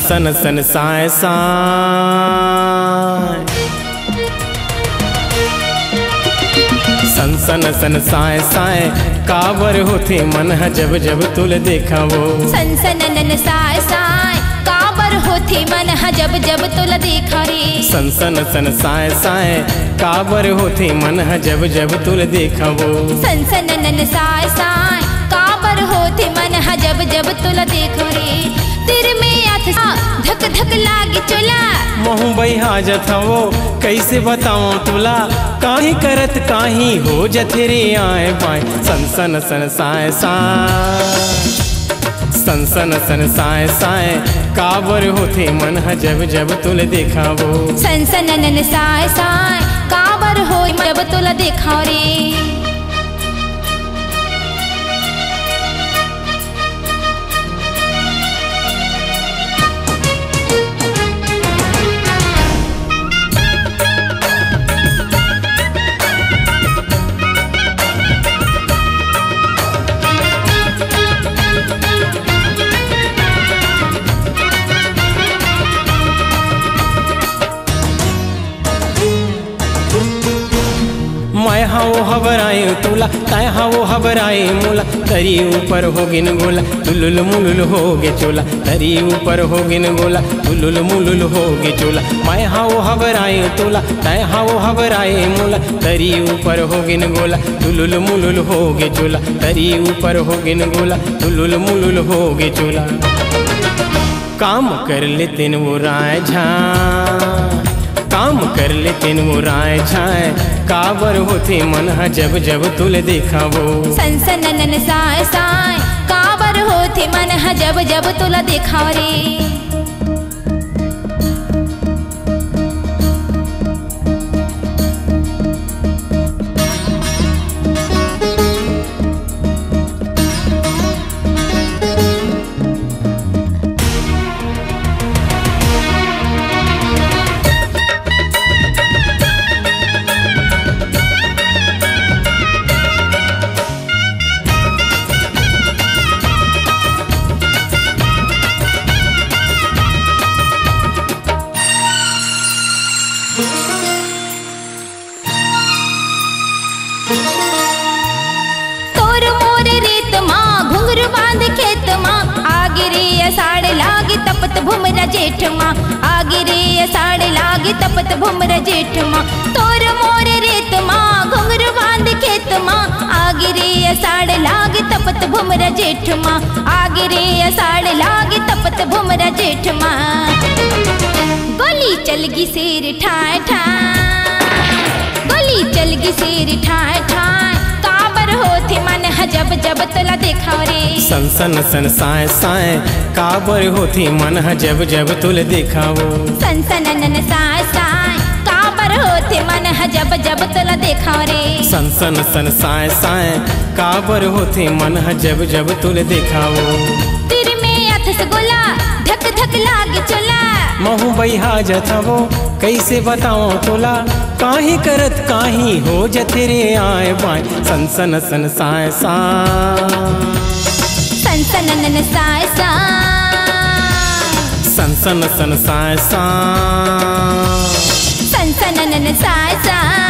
सन सन साय साय सन सन सन साय साय काबर होते मन है जब जब तुल देखा वो सन सन नन साय साय काबर होते मन है जब जब तुल देखा रे सन सन सन साय साय काबर होते मन है जब जब तुल देखा वो सन सन नन साय साय काबर होते मन है जब जब तुल देखा रे तेरे में आथ धक धक लागे चला महू बहा जथा वो कैसे बताऊं तुला काहे करत काही हो जथे रे आए बाय सन सन सन साय साय सन सन सन साय साय काबर होते मन है जब जब तुल देखा वो सन सन नन साय साय काबर हो जब तुल देखा रे मैं हाओ हबराए तुला तय हाओ हबराए मुला तरी ऊपर होगिन गोला तुलुल मुलुल होगे चोला तरी ऊपर होगिन गोला तुलुल मुलुल होगे चोला मैं हाओ हबराए तुला तय हाओ हबराए मुला तरी ऊपर होगिन गोला तुलुल मुलुल होगे चोला तरी ऊपर होगिन गोला तुलुल मुलुल होगे चोला काम कर लेते वो राय झा काम कर लेते वो राय छाए काबर होते मन है जब जब तुल देखा वो सन सन नन साय साय काबर होते मन है जब जब तुल देखा रे तोर मोर रेत माँ घुंघरू बांध खेत माँ आगे रे साड़ लागे तपत भुमरा जेठ माँ आगे रे साड़ लागे तपत भुमरा जेठ माँ तोर मोर रेत माँ घुंघरू बांध खेत माँ आगे रे साड़ लागे तपत भुमरा जेठ माँ आगे रे साड़ लागे तपत भुमरा जेठ माँ गोली चलगी शेर ठाय ठाय गोली चलगी शेर ठाय ठाय काबर होते मन है जब जब तुला देखा रे सन सन सन साय साय काबर होते मन है जब जब तुल देखा वो सन सन नन साय साय काबर होते मन है जब जब तुला देखा रे सन सन सन साय साय काबर होते मन है जब जब तुल देखा वो तेरे में अथस गोला धक धक लागे चला महू बहा जथा वो कैसे बताऊं तोला काहे करत काही हो जथे रे आए बाय सन सन सन साय साय सन सन नन साय साय सन सन सन साय साय सन सन नन साय साय